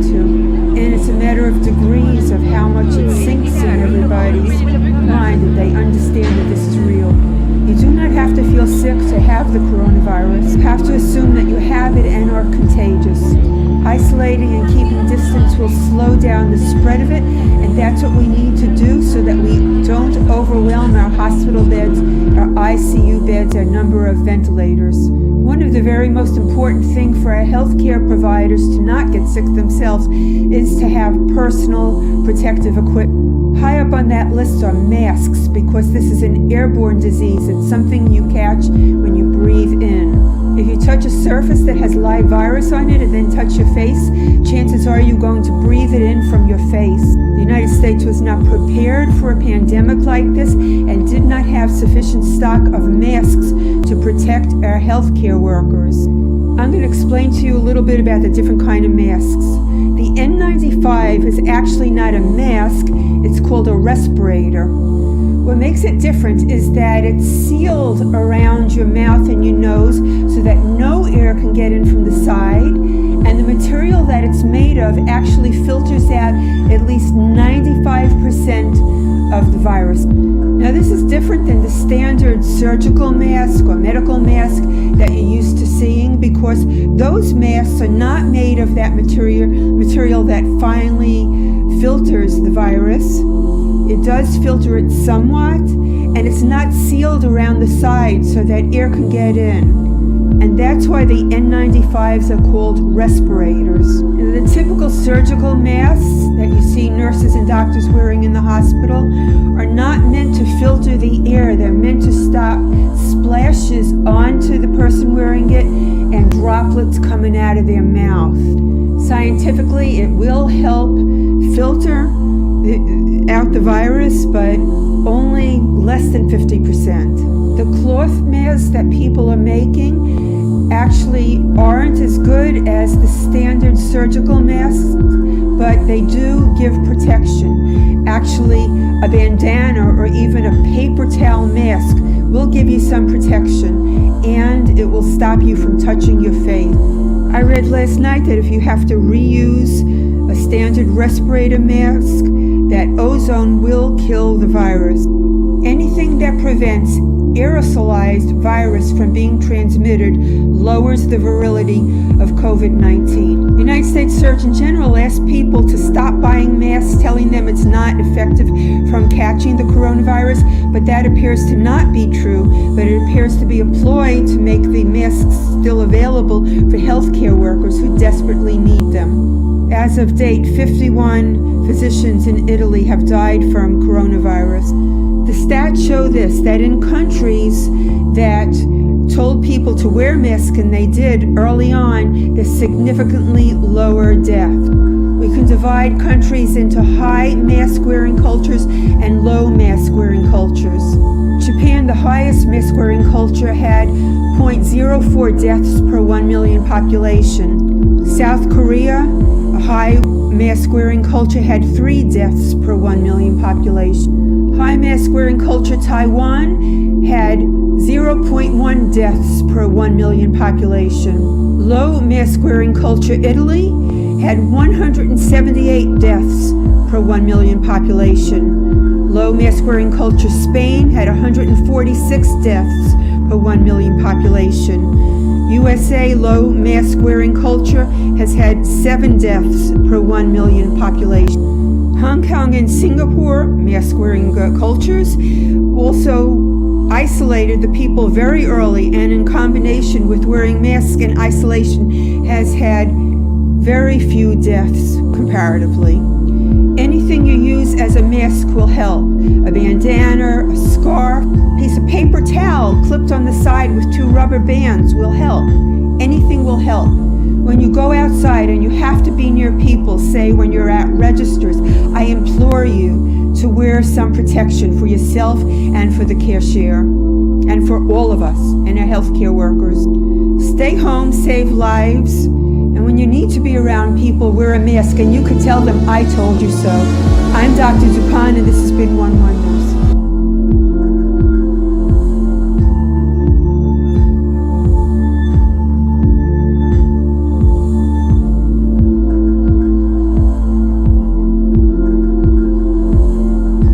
to. And it's a matter of degrees of how much it sinks in everybody's mind that they understand that this is real. You do not have to feel sick to have the coronavirus. You have to assume that you have it and are contagious. Isolating and keeping distance will slow down the spread of it, and that's what we need to do so that we don't overwhelm our hospital beds, our ICU beds, our number of ventilators. One of the very most important things for our healthcare providers to not get sick themselves is to have personal protective equipment. High up on that list are masks, because this is an airborne disease. It's something you catch when you breathe in. If you touch a surface that has live virus on it and then touch your face, chances are you're going to breathe it in from your face. The United States was not prepared for a pandemic like this and did not have sufficient stock of masks to protect our healthcare workers. I'm going to explain to you a little bit about the different kind of masks. The N95 is actually not a mask, it's called a respirator. What makes it different is that it's sealed around your mouth and your nose so that no air can get in from the side, and the material that it's made of actually filters out at least 95% of the virus. Now, this is different than the standard surgical mask or medical mask that you're used to seeing, because those masks are not made of that material that finally filters the virus. It does filter it somewhat, and it's not sealed around the sides so that air can get in. And that's why the N95s are called respirators. The typical surgical masks that you see nurses and doctors wearing in the hospital are not meant to filter the air. They're meant to stop splashes onto the person wearing it and droplets coming out of their mouth. Scientifically, it will help filter out the virus, but only less than 50%. The cloth masks that people are making actually aren't as good as the standard surgical masks, but they do give protection. Actually, a bandana or even a paper towel mask will give you some protection, and it will stop you from touching your face. I read last night that if you have to reuse a standard respirator mask, that ozone will kill the virus. Anything that prevents aerosolized virus from being transmitted lowers the virility of COVID-19. The United States Surgeon General asked people to stop buying masks, telling them it's not effective from catching the coronavirus, but that appears to not be true, but it appears to be a ploy to make the masks still available for healthcare workers who desperately need them. As of date, 51 physicians in Italy have died from coronavirus. The stats show this, that in countries that told people to wear masks, and they did early on, there's significantly lower death. We can divide countries into high mask-wearing cultures and low mask-wearing cultures. Japan, the highest mask-wearing culture, had 0.04 deaths per 1 million population. South Korea, a high mask-wearing culture, had 3 deaths per 1 million population. High mask-wearing culture Taiwan had 0.1 deaths per 1 million population. Low mask-wearing culture Italy had 178 deaths per 1 million population. Low mask-wearing culture Spain had 146 deaths per 1 million population. USA low mask-wearing culture has had 7 deaths per 1 million population. Hong Kong and Singapore, mask-wearing cultures, also isolated the people very early, and in combination with wearing masks and isolation has had very few deaths comparatively. Anything you use as a mask will help. A bandana, a scarf, a piece of paper towel clipped on the side with 2 rubber bands will help. Anything will help. When you go outside and you have to be near people, say when you're at registers, I implore you to wear some protection for yourself and for the cashier and for all of us and our healthcare workers. Stay home, save lives, and when you need to be around people, wear a mask, and you could tell them, I told you so. I'm Dr. Dupont, and this has been 111.